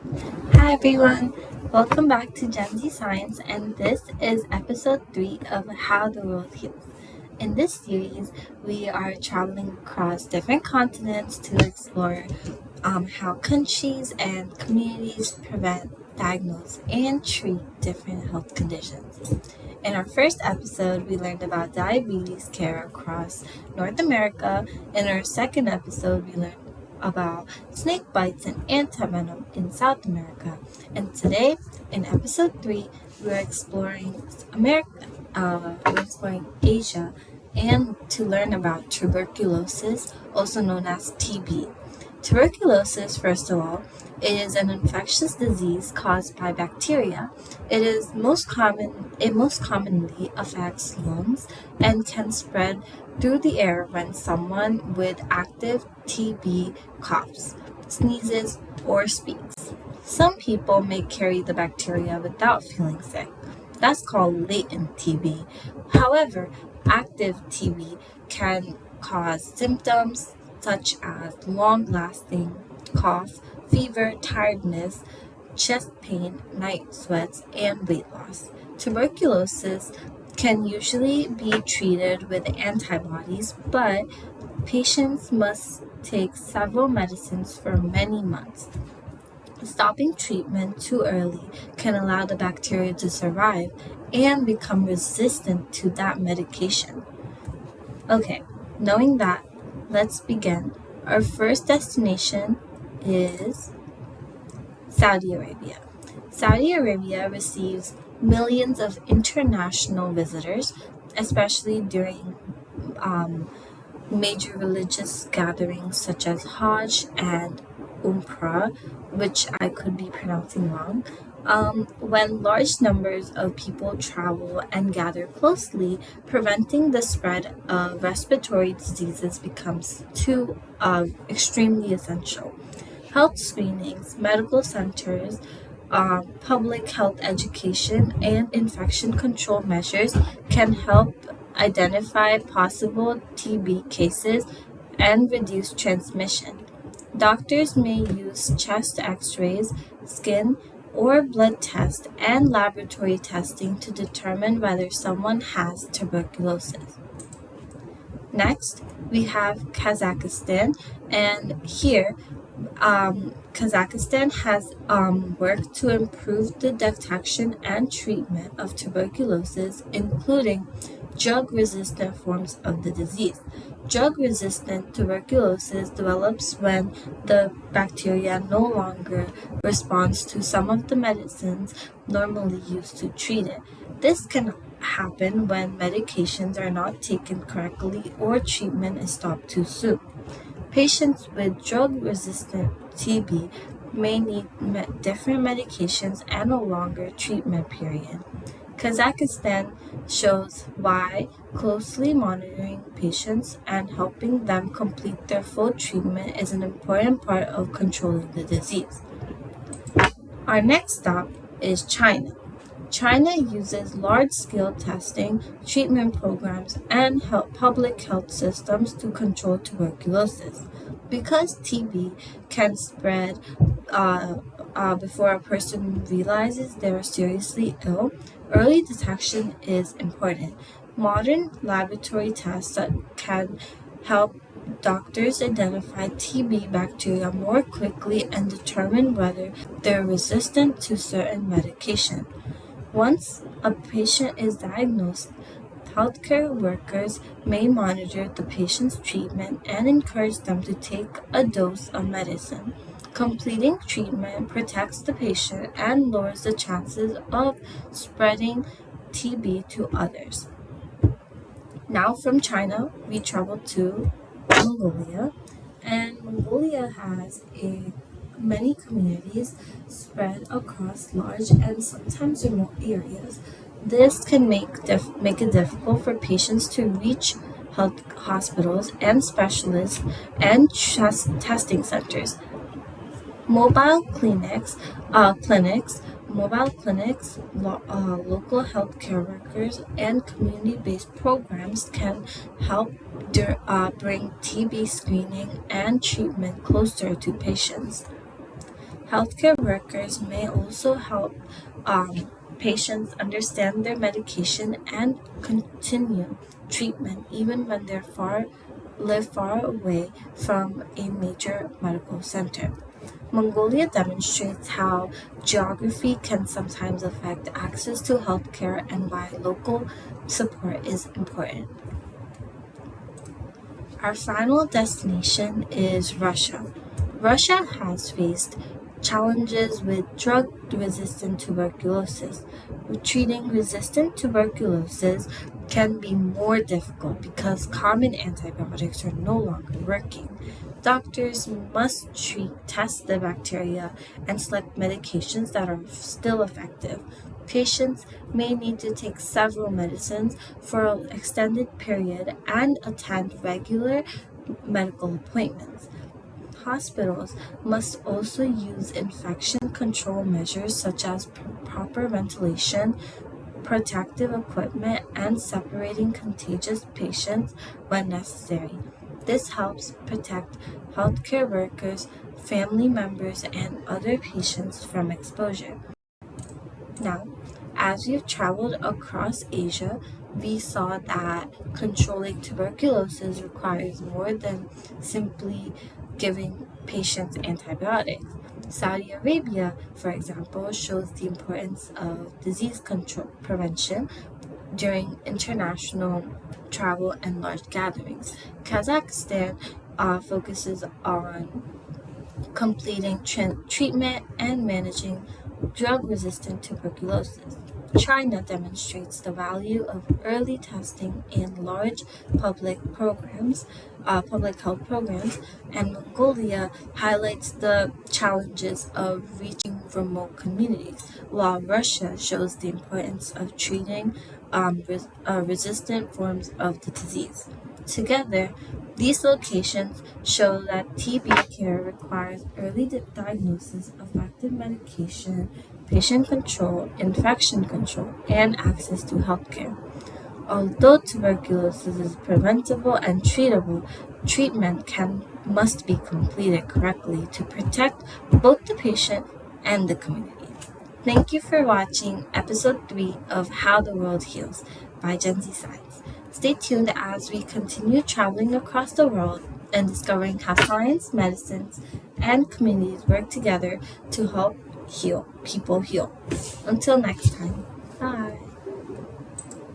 Hi everyone, welcome back to Gen Z Science, and this is episode 3 of How the World Heals. In this series, we are traveling across different continents to explore how countries and communities prevent, diagnose, and treat different health conditions. In our first episode, we learned about diabetes care across North America. In our second episode, we learned about snake bites and antivenom in South America. And today, in episode 3, we're exploring America, we're exploring Asia, and to learn about tuberculosis, also known as TB. Tuberculosis, first of all, is an infectious disease caused by bacteria. It most commonly affects lungs and can spread through the air when someone with active TB coughs, sneezes, or speaks. Some people may carry the bacteria without feeling sick. That's called latent TB. However, active TB can cause symptoms such as long-lasting cough, fever, tiredness, chest pain, night sweats, and weight loss. Tuberculosis can usually be treated with antibodies, but patients must take several medicines for many months. Stopping treatment too early can allow the bacteria to survive and become resistant to that medication. Okay, knowing that, let's begin. Our first destination is Saudi Arabia. Saudi Arabia receives millions of international visitors, especially during major religious gatherings such as Hajj and Umrah, which I could be pronouncing wrong. When large numbers of people travel and gather closely, preventing the spread of respiratory diseases becomes extremely essential. Health screenings, medical centers, public health education, and infection control measures can help identify possible TB cases and reduce transmission. Doctors may use chest x rays, skin or blood tests, and laboratory testing to determine whether someone has tuberculosis. Next, we have Kazakhstan, and here Kazakhstan has worked to improve the detection and treatment of tuberculosis, including drug-resistant forms of the disease. Drug-resistant tuberculosis develops when the bacteria no longer responds to some of the medicines normally used to treat it. This can happen when medications are not taken correctly or treatment is stopped too soon. Patients with drug-resistant TB may need different medications and a longer treatment period. Kazakhstan shows why closely monitoring patients and helping them complete their full treatment is an important part of controlling the disease. Our next stop is China. China uses large-scale testing, treatment programs, and public health systems to control tuberculosis. Because TB can spread before a person realizes they are seriously ill, early detection is important. Modern laboratory tests that can help doctors identify TB bacteria more quickly and determine whether they're resistant to certain medication. Once a patient is diagnosed, healthcare workers may monitor the patient's treatment and encourage them to take a dose of medicine. Completing treatment protects the patient and lowers the chances of spreading TB to others. Now from China, we travel to Mongolia, and Mongolia has many communities spread across large and sometimes remote areas. This can make it difficult for patients to reach health hospitals and specialists and testing centers. Mobile clinics, local healthcare workers, and community-based programs can help bring TB screening and treatment closer to patients. Healthcare workers may also help patients understand their medication and continue treatment even when they live far away from a major medical center. Mongolia demonstrates how geography can sometimes affect access to healthcare and why local support is important. Our final destination is Russia. Russia has faced challenges with drug-resistant tuberculosis. Treating resistant tuberculosis can be more difficult because common antibiotics are no longer working. Doctors must test the bacteria and select medications that are still effective. Patients may need to take several medicines for an extended period and attend regular medical appointments. Hospitals must also use infection control measures such as proper ventilation, protective equipment, and separating contagious patients when necessary. This helps protect healthcare workers, family members, and other patients from exposure. Now, as we've traveled across Asia, we saw that controlling tuberculosis requires more than simply giving patients antibiotics. Saudi Arabia, for example, shows the importance of disease control prevention during international travel and large gatherings. Kazakhstan focuses on completing treatment and managing drug-resistant tuberculosis. China demonstrates the value of early testing in large public health programs, and Mongolia highlights the challenges of reaching remote communities, while Russia shows the importance of treating resistant forms of the disease. Together, these locations show that TB care requires early diagnosis, effective medication, patient control, infection control, and access to healthcare. Although tuberculosis is preventable and treatable, treatment must be completed correctly to protect both the patient and the community. Thank you for watching episode 3 of How the World Heals by Gen Z Science. Stay tuned as we continue traveling across the world and discovering how science, medicines, and communities work together to help people heal. Until next time, bye.